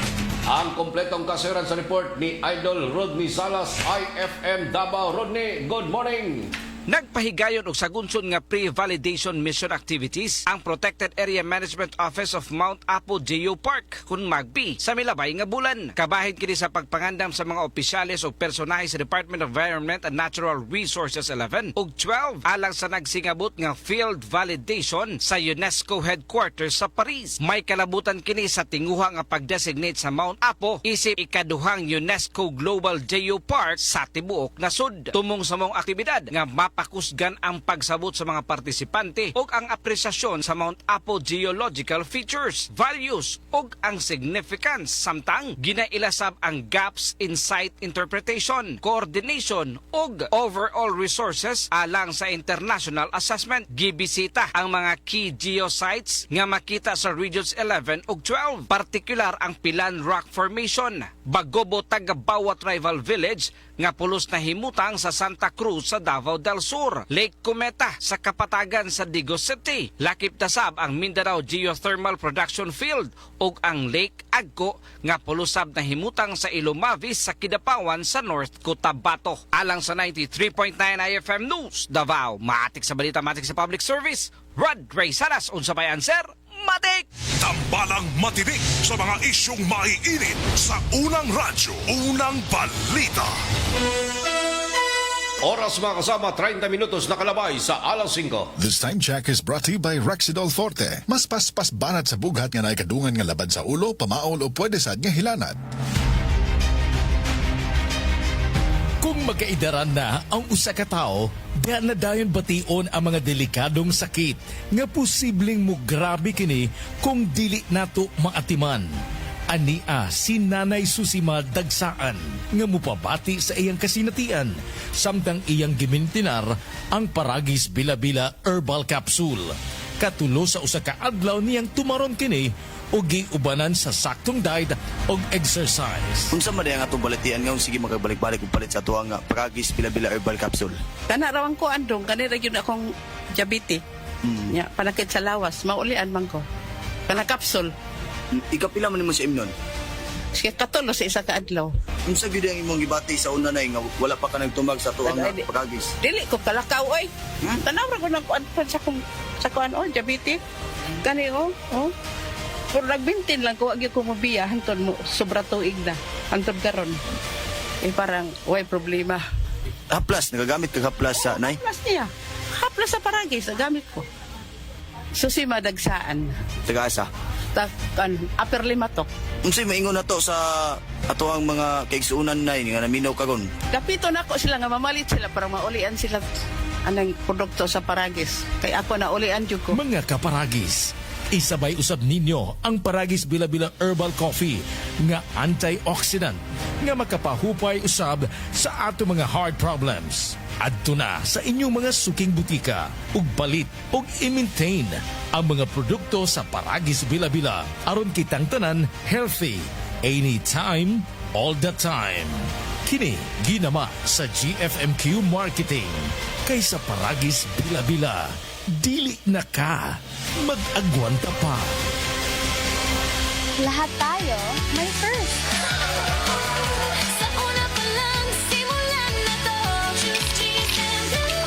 Ang kompletong kasayuran sa report ni Idol Rodney Salas, IFM Davao. Rodney, good morning! Nagpahigayon og sagunson nga pre-validation mission activities ang Protected Area Management Office of Mount Apo Geopark kun magbi sa milabay nga bulan. Kabahin kini sa pagpangandam sa mga opisyales o personahe sa Department of Environment and Natural Resources 11 ug 12 alang sa nagsingabot nga field validation sa UNESCO headquarters sa Paris. May kalabutan kini sa tinguha nga pag-designate sa Mount Apo isip ikaduhang UNESCO Global Geopark sa tibuok nasud. Tumong sa mong aktibidad nga pakusgan ang pagsabot sa mga partisipante ug ang apresyasyon sa Mount Apo geological features, values ug ang significance samtang ginailasab ang gaps in site interpretation, coordination ug overall resources alang sa international assessment. Gibisita ang mga key geosites nga makita sa Regions 11 ug 12, partikular ang Pilan Rock Formation, Bagobo Tagabawa Tribal Village nga pulos na himutang sa Santa Cruz sa Davao del Sur, Lake Cometa sa kapatagan sa Digos City, Lakip Tasab ang Mindanao Geothermal Production Field ug ang Lake Agco nga pulusab na himutang sa Ilomavis sa Kidapawan sa North Cotabato. Alang sa 93.9 IFM News Davao, matik sa balita, matik sa public service, Rod Ray Salas, unsa bay answer? Matik! Tambalang matinik sa mga isyong maiinit sa unang radyo, unang balita. Oras mga kasama, 30 minutos nakalabay sa alas 5. This time check is brought to you by Rexidol Forte. Mas paspas banat sa bugat nga naikadungan nga laban sa ulo, pamaol o pwede sad nga hilanat. Kung magkaidaran na ang usa ka tawo, diha na dayon bation ang mga delikadong sakit nga posibleng mo grabe kini kung dili nato maatiman. Ania si Nanay Susima Dagsaan nga mupabati sa iyang kasinatian samtang iyang gimintinar ang Paragis Bila-Bila Herbal Capsule. Katulo sa usa ka adlaw niyang tumaron kini o giubanan sa saktong diet o exercise. Unsa man ang atong balatian nga sige makabalik-balik og palit sa atuang Paragis Bila-Bila Herbal Capsule. Kana rawan ko andong kanira gyud akong diabetes. Ya, panakit sa lawas, maulian man ko. Kana capsule. Ikapila man nimo sa imnon? Sige, katulo sa isa ka adlaw. Unsa gyud ang imong gibati sa una nay nga wala pa ka nagtumag sa atuang Paragis? Dili ko kalakaw oy. Tanaw ra ko nang kuan sa kuan o diabetes. Kani oh. Pero nagbintin lang ko, agi ko mabiya, hantod mo, sobra tuig na, hantod karon. Parang, way problema. Haplas, nagagamit ka haplas sa nay? Haplas niya. Haplas sa Paragis, nagamit ko. Susima Dagsaan. Taga-asa? Upper Limatok. Unsay maingon nato sa atuang mga kaigsuunan nay nga naminaw kagon? Kapito na ko sila nga mamalit sila para maulian sila anang produkto sa Paragis. Kaya ako na ulian jud ko. Mga kaparagis, isabay usab ninyo ang Paragis Bila-Bila Herbal Coffee nga antioxidant nga makapahupay usab sa ato mga heart problems. Adto na sa inyong mga suking butika ug balit ug i-maintain ang mga produkto sa Paragis Bila-Bila aron kitang tanan healthy anytime, all the time. Kini ginama sa GFMQ Marketing kaysa Paragis Bila-Bila. Dili na ka mag-agwanta pa. Lahat tayo may first. Sa una pa lang, simulan na to. GSM Blue.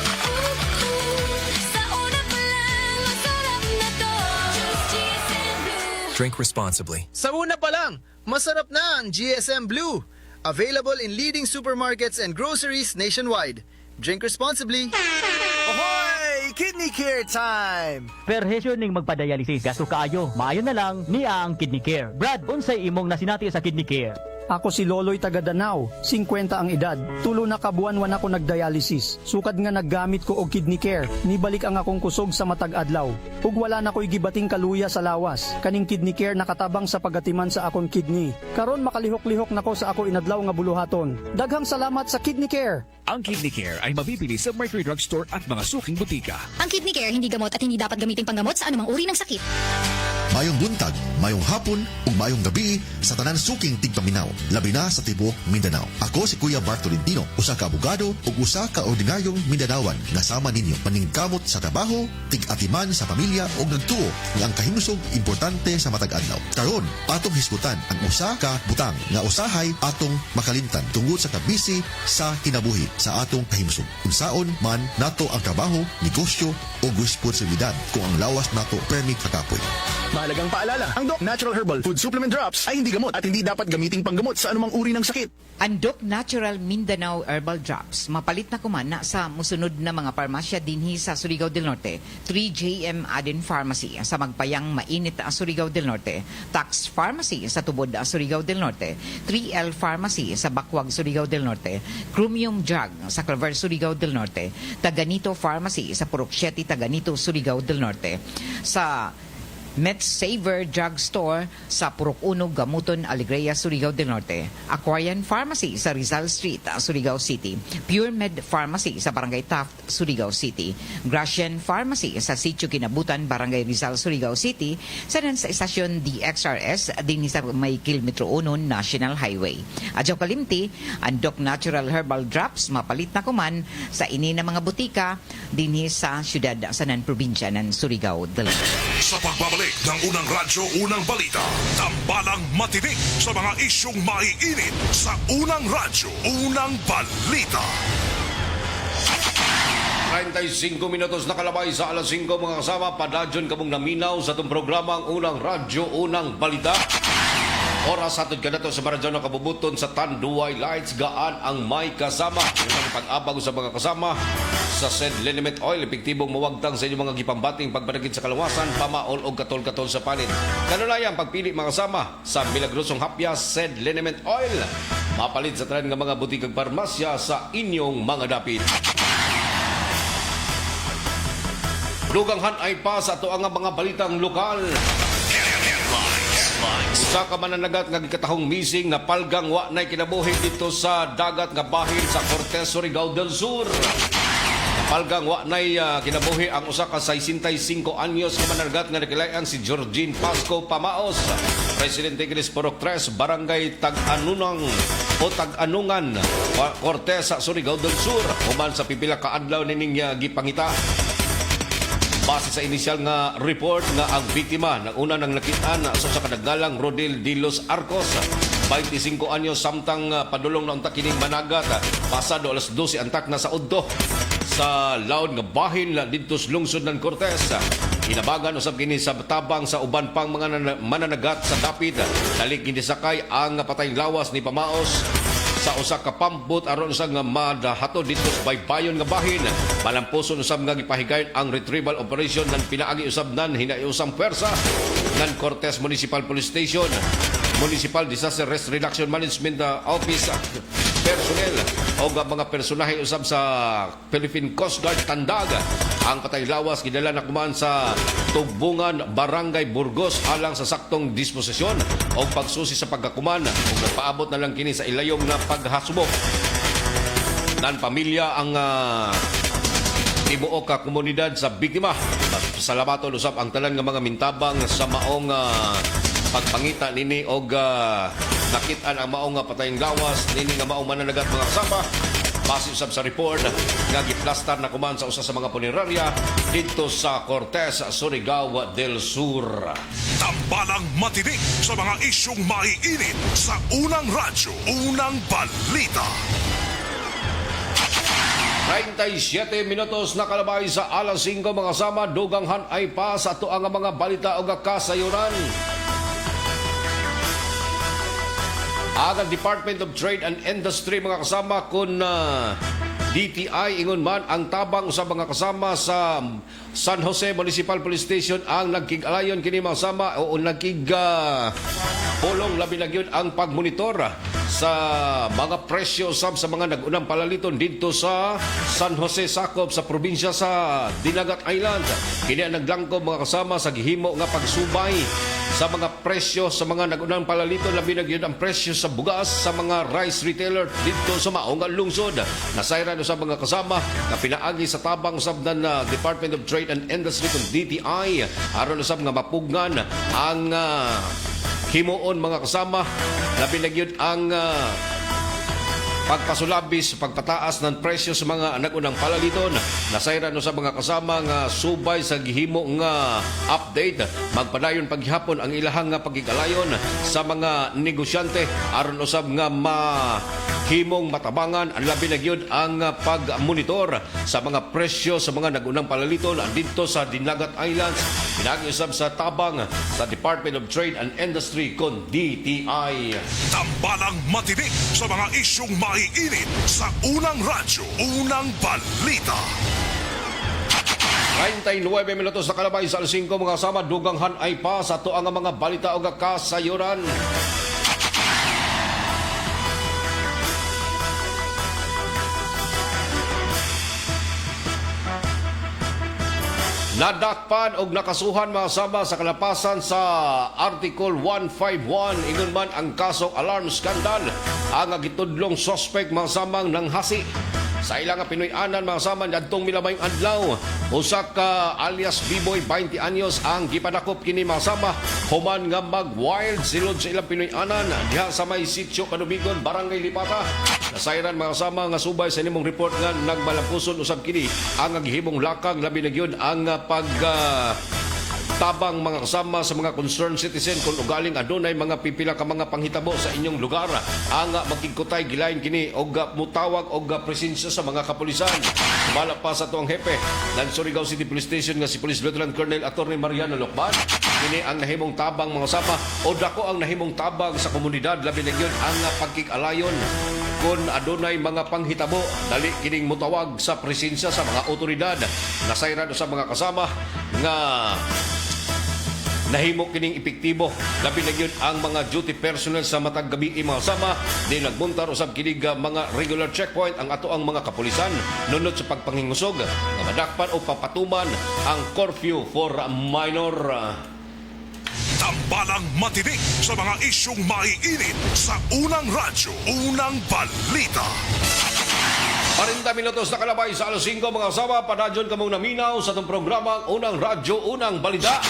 Sa una pa lang, masarap na to. GSM Blue. Drink responsibly. Sa una pa lang, masarap na ang GSM Blue. Available in leading supermarkets and groceries nationwide. Drink responsibly. Ahoy! Kidney Care time! Perhesyo ning magpadayalisis gasto kaayo. Maayo na lang niya ang Kidney Care. Brad, unsay imong nasinati sa Kidney Care? Ako si Loloy taga Danau, 50 ang edad. Tulo na kabuan-wan ako nagdialysis. Sukad nga naggamit ko og Kidney Care. Nibalik ang akong kusog sa matag adlaw. Ug wala na ko'y gibating kaluya sa lawas. Kaning Kidney Care nakatabang sa pagatiman sa akong kidney. Karon makalihok-lihok nako sa ako inadlaw nga buluhaton. Daghang salamat sa Kidney Care. Ang Kidney Care ay mabibili sa Mercury Drug Store at mga suking butika. Ang Kidney Care hindi gamot at hindi dapat gamiting panggamot sa anumang uri ng sakit. Mayong buntag, mayong hapon, ug mayong gabi sa tanan suking tigpaminaw, labi na sa tibok Mindanao. Ako si Kuya Bart Tolentino, usa ka abogado ug usa ka ordinaryong Mindanawan nga sama ninyo paningkamot sa trabaho, tig-atiman sa pamilya ug nagtuo nga ang kahimsog importante sa matag adlaw. Karon, atong hisgutan ang usa ka butang nga usahay atong makalimtan tungod sa kabisi sa kinabuhi sa atong kahimsog. Unsaon man nato ang trabaho, negosyo o responsibilidad kung ang lawas nato permi kakapoy. Mahalagang paalala, ang Doc Natural Herbal Food Supplement Drops ay hindi gamot at hindi dapat gamiting panggamot sa anumang uri ng sakit. Ang Doc Natural Mindanao Herbal Drops, mapalit na kumana sa musunod na mga parmasya dinhi sa Surigao del Norte. 3JM Aden Pharmacy sa Magpayang Mainit Surigao del Norte. Tax Pharmacy sa Tubod Surigao del Norte. 3L Pharmacy sa Bakwag Surigao del Norte. Chromium Drug sa Claver Surigao del Norte. Taganito Pharmacy sa Purok 7 Taganito Surigao del Norte. Sa MedSaver Drug Store sa Purok 1, Gamuton, Alegria, Surigao del Norte. Aquarian Pharmacy sa Rizal Street, Surigao City. Pure Med Pharmacy sa Barangay Taft, Surigao City. Gracian Pharmacy sa Sitio Kinabutan, Barangay Rizal, Surigao City. Sa Estasyon DXRS, din sa may Kilometro 1, National Highway. Adyaw kalimti, ang Doc Natural Herbal Drops, mapalit na kuman sa ini na mga butika din sa syudad sa Probinsya ng Surigao del Norte. Sa pagbabalik ng unang radyo, unang balita, tambalang matinik sa mga isyong maiinit sa unang radyo, unang balita. 35 minutos nakalabay sa alas 5 mga kasama. Padadyon kamong naminaw sa itong programa ang unang radyo, unang balita. Oras hatod ka na to sa Maradyo na kabubuton sa Tanduay Lights. Gaan ang may kasama. Yung ang pag-abag sa mga kasama sa said liniment oil. Epektibong mawagtang sa inyong mga gipambating pagbanagid sa kalawasan, pamaol o katol-katol sa panin. Kanunayang pagpili mga kasama sa Milagrosong Hapya said liniment oil. Mapalit sa tren ng mga butikang parmasya sa inyong mga dapit. Duganghan ay pa sa ito ang mga balitang lokal. Sa kamananagat nga gikatahong missing na palgang wa nay kinabuhi dito sa dagat nga bahin sa Cortes, Surigao del Sur. Palgang wa nay kinabuhi ang usa ka 65 anyos nga mananagat nga nakilayan si Georgine Pasco Pamaos, presidente Kilis Purok 3, barangay Tag-Anunang o Tag-Anungan, Cortes sa Surigao del Sur. Human sa pipila ka adlaw nining gipangita. Base sa inisyal nga report nga ang biktima ng una nang nakitaan sa kadagdalang Rodel de los Arcos, 25 anyos samtang padulong na unta kining managat pasado alas 12 antak na sa udto sa laod nga bahin didto sa lungsod ng Cortes. Inabagan usab kini sa tabang sa uban pang mga mananagat sa dapit. Dali kini sakay ang patayng lawas ni Pamaos sa usa ka pambot aron sa nga madahato dito sa baybayon nga bahin. Malampuson usab nga gipahigayon ang retrieval operation ng pinaagi usab nan hinaiusang pwersa ng Cortes Municipal Police Station, Municipal Disaster Risk Reduction Management Office personnel o mga personahe usab sa Philippine Coast Guard Tandag. Ang patay lawas gidala na kuman sa Tugbungan, Barangay Burgos alang sa saktong disposisyon o pagsusi sa pagkakuman ug nagpaabot na lang kini sa ilayong na paghasubok nan pamilya ang tibuok ka komunidad sa biktima. Salamaton usab ang tanan nga mga mintabang sa maong pagpangita nini og nakit-an ang maong patayng lawas nini nga maong mananagat mga kasama. Base usab sa report nga giplastar na kuman sa usa sa mga punerarya dito sa Cortes, Surigao del Sur. Tambalang matinik sa mga isyong maiinit sa unang radyo, unang balita. 37 minutos na kalabay sa alas 5 mga kasama. Duganghan ay pa sa ito ang mga balita o kasayuran. Ang Department of Trade and Industry mga kasama kun DTI ingon man ang tabang sa mga kasama sa San Jose Municipal Police Station ang nagkig-alayon kini mga kasama o pulong labi na gyud ang pagmonitor sa mga presyo sa mga nag-unang palaliton dito sa San Jose sakop sa probinsya sa Dinagat Island. Kini ang naglangkob mga kasama sa gihimo nga pagsubay sa mga presyo sa mga nag-unang palaliton labi na gyud ang presyo sa bugas sa mga rice retailer dito sa maong lungsod. Nasayran sa mga kasama na pinaagi sa tabang usab na Department of Trade and Industry kung DTI aron usab nga mapugnan ang himuon mga kasama labi na gyud ang pagpasulabis, pagpataas ng presyo sa mga nag-unang palaliton. Nasayran sa mga kasama nga subay sa gihimo nga update. Magpadayon paghihapon ang ilahang nga pagigalayon sa mga negosyante aron usab nga mahimong matabangan ang labi na gyud ang pagmonitor sa mga presyo sa mga nag-unang palaliton dito sa Dinagat Islands. Pinagi usab sa tabang sa Department of Trade and Industry kon DTI. Tambalang matinik sa mga isyong maiinit sa unang radyo, unang balita. 39 minutos na kalabay sa alas 5 mga kasama. Duganghan ay pa sa ito ang mga balita o kasayuran. Nadakpan og nakasuhan mga sama sa kalapasan sa Article 151 ingon man ang kasong alarm scandal ang gitudlong suspect mga samang nang hasi sa ilang Pinoy-anan mga sama adtong milamayng adlaw. Usa ka alias B-Boy 20 anyos ang gipadakop kini mga sama human nga mag-wild silod sa ilang Pinoy-anan diha sa may sitio Kanubigon, Barangay Lipata. Nasayran mga sama nga subay sa nimong report nga nagmalampuson usab kini ang gihimong lakang labi na gyud ang tabang mga kasama sa mga concerned citizen kung ugaling adunay mga pipila ka mga panghitabo sa inyong lugar ang magkikutay gilayin kini og mutawag og presensya sa mga kapulisan. Bala pa sa tuang hepe ng Surigao City Police Station nga si Police Lieutenant Colonel Attorney Mariano Lokban Kini ang nahimong tabang mga sama o dako ang nahimong tabang sa komunidad labi na yun ang pagkikalayon. Kung adunay mga panghitabo, dali kining mutawag sa presensya sa mga otoridad. Nasayran sa mga kasama nga nahimo kining epektibo labi na yun ang mga duty personnel sa matag gabi mga sama di nagbuntar usab kining mga regular checkpoint ang ato ang mga kapulisan nunod sa pagpangingusog nga madakpan o papatuman ang curfew for minor. Tambalang matinik sa mga isyong maiinit sa unang radyo, unang balita. 40 minutos na kalabay sa alas 5 mga kasama, padadyon kamong naminaw sa itong programa Unang Radyo, Unang Balita.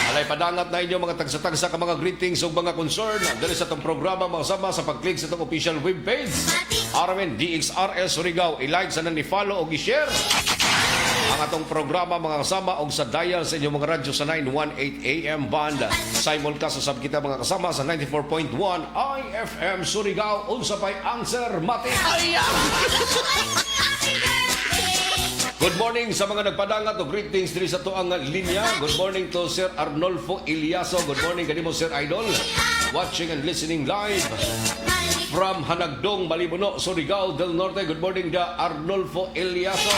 Alay padangat na inyo mga tagsa-tagsa ka mga greetings o mga concern dali sa itong programa mga kasama sa pag-click sa itong official webpage RMN DXRS Surigao. I-like sa nan i-follow o i-share ang atong programa mga kasama o sa dial sa inyong mga radyo sa 918 AM band. Simulcast sa kita mga kasama sa 94.1 IFM Surigao. Unsa pa'y answer mati. Good morning sa mga nagpadangat o greetings diri sa tuang linya. Good morning to Sir Arnolfo Iliaso. Good morning kanimo Sir Idol. Watching and listening live from Hanagdong, Malibuno, Surigao del Norte. Good morning da Arnolfo Iliaso.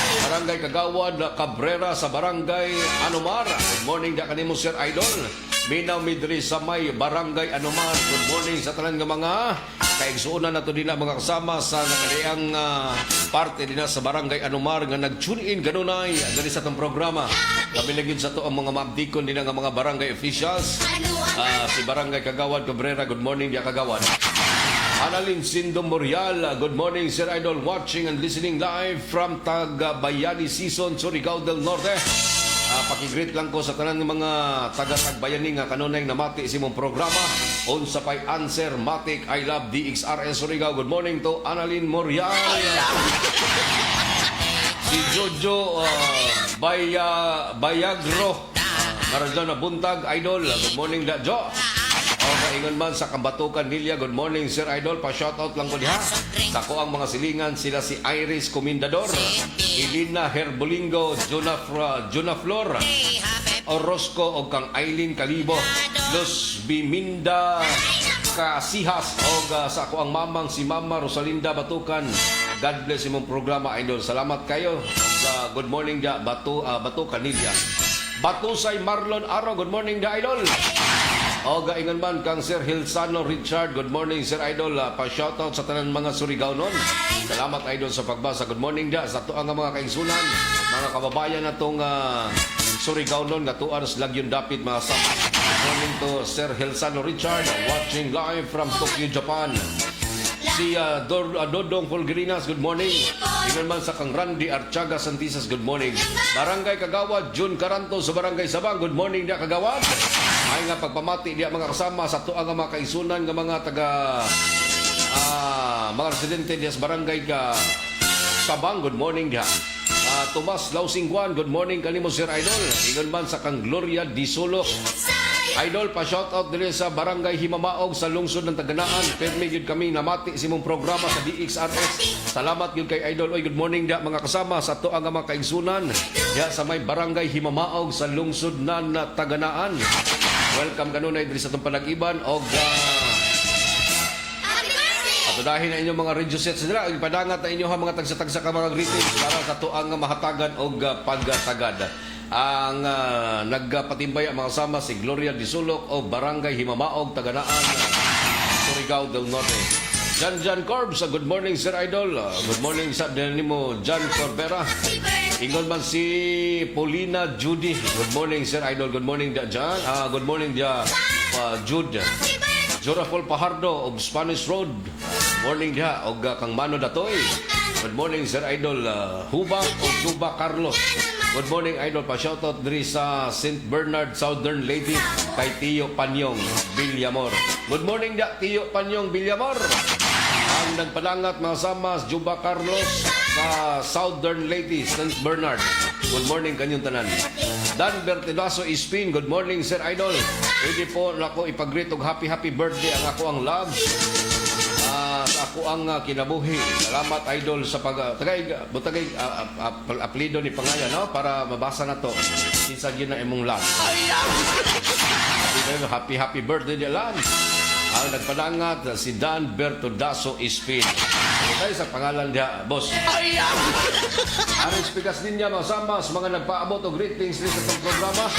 Barangay Kagawad, Cabrera sa Barangay Anumar. Good morning da kanimo Sir Idol. Minaw midri sa may Barangay Anumar. Good morning sa tanan nga mga kaigsuunan nato din mga kasama sa nakaliang parte din sa Barangay Anumar nga nag-tune in ganunay dali sa itong programa. Kami lagin sa to ang mga mabdikon din ang mga barangay officials. Si Barangay Kagawad, Cabrera, good morning dia Kagawad. Annalyn Sindom Morial, good morning Sir Idol, watching and listening live from Tagabayani Season, Surigao del Norte. Pakigreet lang ko sa tanan ng mga taga-Tagbayani nga kanunay namati sa imong programa. Unsa pay answer matik, I love DXRS Surigao. Good morning to Annalyn Morial. Si Jojo Bayagro. Maradyo na buntag, Idol. Good morning da Jo. O kaingon man sa Kambatukan Nilya, good morning Sir Idol, pa-shoutout lang ko diha. Dako ang mga silingan sila si Iris Comendador, Elina Herbolingo, Juna Flor, Orozco o kang Aileen Calibo, Luz Biminda Kasihas o sa ako ang mamang si Mama Rosalinda Batukan. God bless imong programa Idol. Salamat kayo sa good morning da Batukan Nilya. Batusay Marlon Aro, good morning da Idol. O gaingon man kang Sir Hilsano Richard, good morning Sir Idol, pa-shoutout sa tanan mga Surigao nun. Salamat Idol sa pagbasa. Good morning da sa tuang mga kaigsunan, mga kababayan na itong Surigao nun, gatuan sa Lagyon Dapit mga sama. Good morning to Sir Hilsano Richard, watching live from Tokyo, Japan. Si Dodong Fulgerinas, good morning. Ingon man sa kang Randy Archaga Santisas, good morning. Barangay Kagawad, June Caranto sa Barangay Sabang, good morning dia Kagawad. Ay nga pagpamati dia mga kasama sa tuang mga kaisunan nga mga mga residente dia sa Barangay Sabang, good morning dia. Tomas Lausingguan, good morning kanimo Sir Idol. Ingon man sa kang Gloria Disolok. Idol, pa-shoutout din sa Barangay Himamaog sa lungsod ng Taganaan. Permi yun kami namati sa imong programa sa DXRS. Salamat yun kay Idol. Oy, good morning da mga kasama sa tuang mga kaigsunan. Ya sa may Barangay Himamaog sa lungsod ng Taganaan. Welcome kanunay diri sa itong panag-iban. O patudahin na inyong mga radio sets nila. Ipadangat na inyong mga tagsa-tagsa ka mga greetings para sa tuang mahatagan o pagtagad. Ang nagpatimbay ang mga kasama si Gloria Disulok o Barangay Himamaog, Taganaan, Surigao del Norte. Jan Corbs, good morning Sir Idol. Good morning sa mo Jan Corbera. Ingon man si Paulina Judy. Good morning Sir Idol. Good morning da Jan. Good morning da Jude. Jorafol Pahardo of Spanish Road. Morning dia og kang Mano Datoy. Good morning Sir Idol. Huba o Juba Carlos. Good morning Idol, pa-shoutout diri sa St. Bernard Southern Lady kay Tio Panyong Villamor. Good morning da Tio Panyong Villamor. Ang nagpalangat mga sama Juba Carlos sa Southern Lady St. Bernard. Good morning kanyong tanan. Dan Bertilaso Ispin, good morning Sir Idol. Pwede po ako ipag-greet og happy birthday ang ako ang love. Sa ako ang kinabuhi. Salamat idol sa butagay apelido ni Pangayan, no? Para mabasa na to. Kinsa gyud na imong lan. Happy birthday di lan. Ang nagpadangat si Dan Bertodaso Ispin. Tayo sa pangalan dia, boss. Aring spikas ninyo masama sa mga nagpaabot o greetings sa itong programa.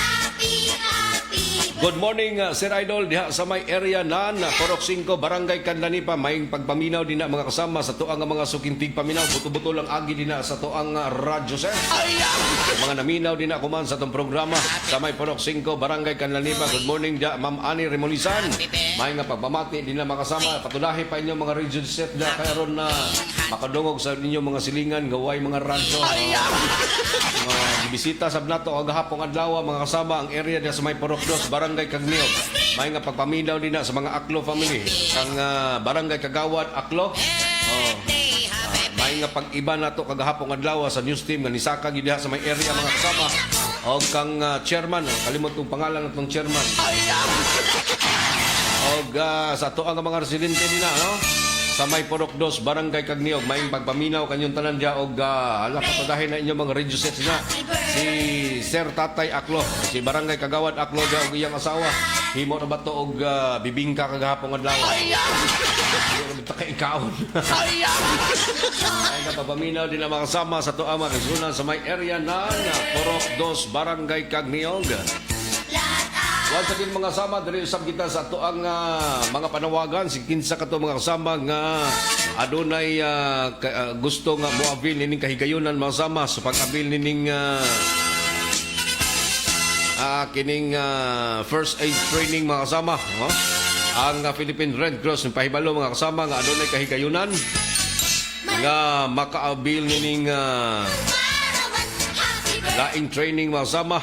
Good morning, Sir Idol. Diha sa may area nan, Porok 5, Barangay Kanlanipa. May pagpaminaw din na mga kasama sa tuang mga sukintig paminaw. Buto-buto lang agi din na sa tuang radyo, sir. Mga naminaw din na kuman sa itong programa sa may Porok 5, Barangay Kanlanipa. Good morning, dia, Ma'am Ani Remolisan. May nga pagpamati din na makasama. Patulahi pa inyong mga region set na karon na makadungog sa inyong mga silingan, gaway mga radyo. Mga bisita sa nato agahapong adlaw mga kasama ang area dia sa may Porok 2, Barangay Kagniog. May nga pagpaminaw din na sa mga Aklo family. Ang Barangay Kagawad Aklo. May nga pag-iba na to kagahapong adlaw sa news team nga nisaka gid sa may area mga kasama. O kang chairman, kalimot tong pangalan natong chairman. O sa to ang mga residente din na, no? Sa may Porok 2, Barangay Kagniog, may pagpaminaw kanyong tanan dia og patadahin na inyong mga radio sets na si Sir Tatay Aklo, si Barangay Kagawad Aklo dia og iyang asawa. Himo na ba to og bibingka kagahapong adlaw? Hindi na ikaon. Ay napapaminaw din ang mga kasama sa tuama resulan sa may area na Porok 2, Barangay Kagniog. Once again mga kasama, dali usab kita sa ato ang mga panawagan. Si kinsa kato mga kasama nga adunay gusto nga moabil nining kahigayunan mga kasama sa pag-abil nining kining first aid training mga kasama. Ang Philippine Red Cross ng pahibalo mga kasama nga adunay kahigayunan nga makaabil nining laing training mga kasama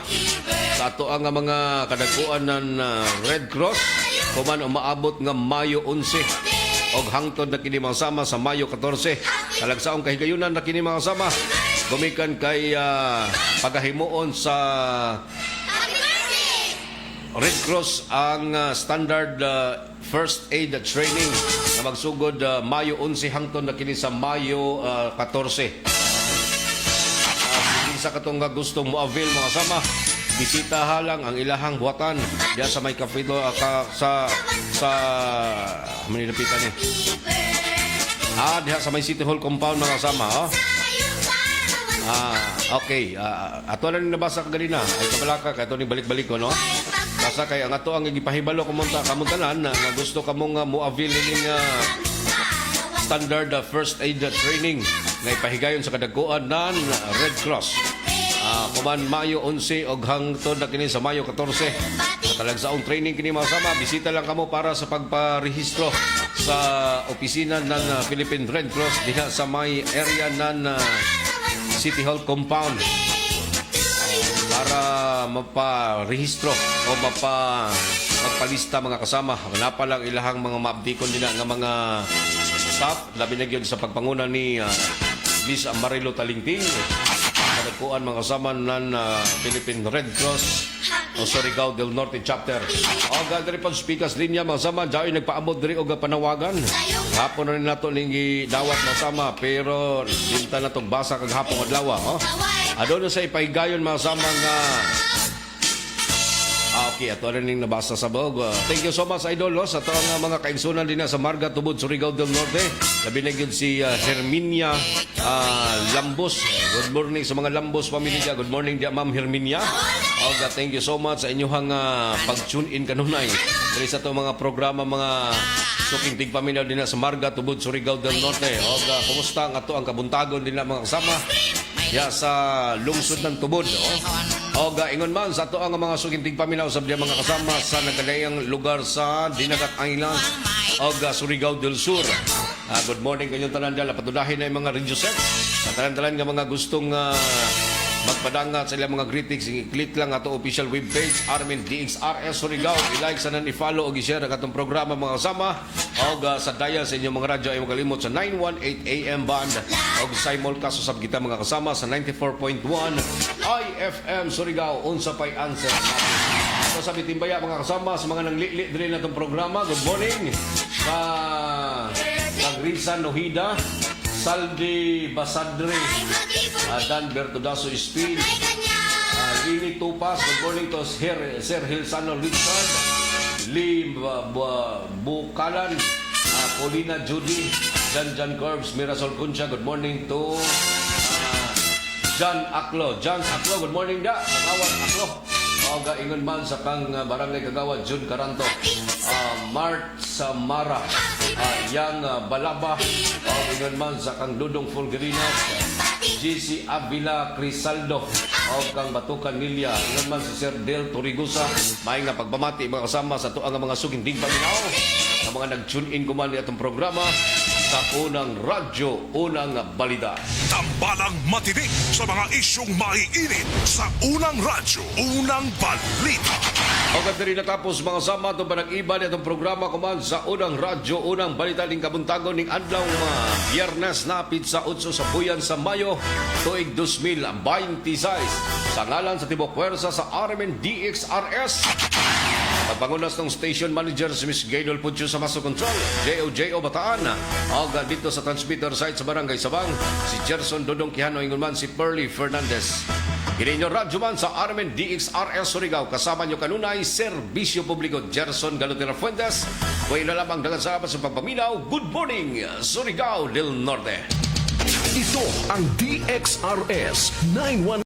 sa ato ang mga kadagkuan ng Red Cross kuman umaabot nga Mayo 11 og hangtod na kini mga sama sa Mayo 14 kalagsaong kahigayunan na kini mga sama gumikan kay pagahimuon sa Red Cross ang standard first aid training na magsugod Mayo 11 hangtod na kini sa Mayo 14 sa katong gustong mo-avail mga sama bisita halang ang ilahang buhatan diya sa may kapito sa manilapitan ni diha sa may City Hall compound mga kasama okay ato na nabasa kaganina ay kabalaka kay ato ni balik-balik ko no basta kay ang ato ang gipahibalo kamuntanan na gusto kamong mo-avail ning standard first aid training na ipahigayon sa kadagkuan ng Red Cross. Kuman Mayo 11 og hangtod na kini sa Mayo 14. Talagsaong training kini mga sama. Bisita lang kamo para sa pagparehistro sa opisina ng Philippine Red Cross diha sa may area ng City Hall compound. Para maparehistro o magpalista mga kasama. Hanapa lang ilahang mga maabdikon din nga mga staff. Labi na yun sa pagpanguna ni Liz Amarilo Talingting. Kadagkuan mga kasama ng Philippine Red Cross o Surigao del Norte Chapter. O gagawin pa speakers linya mga kasama. Diyan nagpaabot diri og panawagan. Hapon na rin nato lingi dawat mga kasama. Pero dinta na itong basa kag hapong adlaw. Adon na sa ipahigayon mga kasama nga okay, ato rin yung nabasa sa blog. Thank you so much, Idol, sa ito ang mga kaigsunan din sa Marga Tubod, Surigao del Norte. Labi na yun si Herminia Lambos. Good morning sa mga Lambos pamilya. Good morning, Ma'am Herminia. Thank you so much sa inyong pag-tune in kanunay. Dali sa ito mga programa, mga suking tigpaminaw din sa Marga Tubod, Surigao del Norte. Kumusta ang ato ang kabuntagon din mga kasama sa lungsod ng Tubod. Ingon man sa ato ang mga sukintig paminaw sa mga kasama sa nagkalayang lugar sa Dinagat Island o Surigao del Sur. Good morning kanyong tanan dala. Patulahin na yung mga radio set. Sa tanan-tanan nga mga gustong magpadangat sa ilang mga greetings, i-click lang ato official webpage Armin DXRS Surigao. I-like sa nan, i-follow o i-share ang atong programa mga kasama. O sa dial sa inyong mga radyo ay magalimot sa 918 AM band o simulcast usab kita mga kasama sa 94.1 IFM Surigao. Unsa pay answer natin. Sa Bitimbaya mga kasama sa mga nanglili din na itong programa. Good morning sa Risa Nohida, Saldi Basadre, Dan Bertudaso Espin, Lini Tupas, good morning to Sir Hilsano Richard, Lee Bukalan, Colina Judy, Jan Corbs, Mirasol Concha, good morning to John Aklo, good morning da, Kagawad Aklo. O gaingon man sa kang barangay Kagawad, Jun Caranto, Mart Samara, Yang Balaba, o gaingon man sa kang Dudong Fulgerinas, GC Avila Crisaldo, o kang Batukan Nilya, gaingon man si Sir Del Torigusa, may nga pagpamati mga kasama sa tuang mga suging digpaminaw, sa mga nag-tune in kuman ni atong programa sa unang radyo, unang balita. Tambalang matinik sa mga isyong maiinit sa unang radyo, unang balita. O rin natapos mga sama itong panag-iba nitong programa kuman sa unang radyo, unang balita ning kabuntagon ning adlaw Biyernes napit sa 8 sa buyan sa Mayo, tuig 2026. Sa ngalan sa Tibok Puwersa sa RMN DXRS, Pagpangunas ng station manager si Ms. Gaynol Pucho sa Maso Control, JO Bataan. Aga dito sa transmitter site sa Barangay Sabang, si Gerson Dodong Quijano, ingon man si Pearly Fernandez. Gininyo radyo man sa RMN DXRS Surigao, kasama nyo kanunay, Serbisyo Publiko Gerson Galutera Fuentes. Kung lamang dagan sa apat sa pagpaminaw, good morning, Surigao del Norte. Ito ang DXRS 91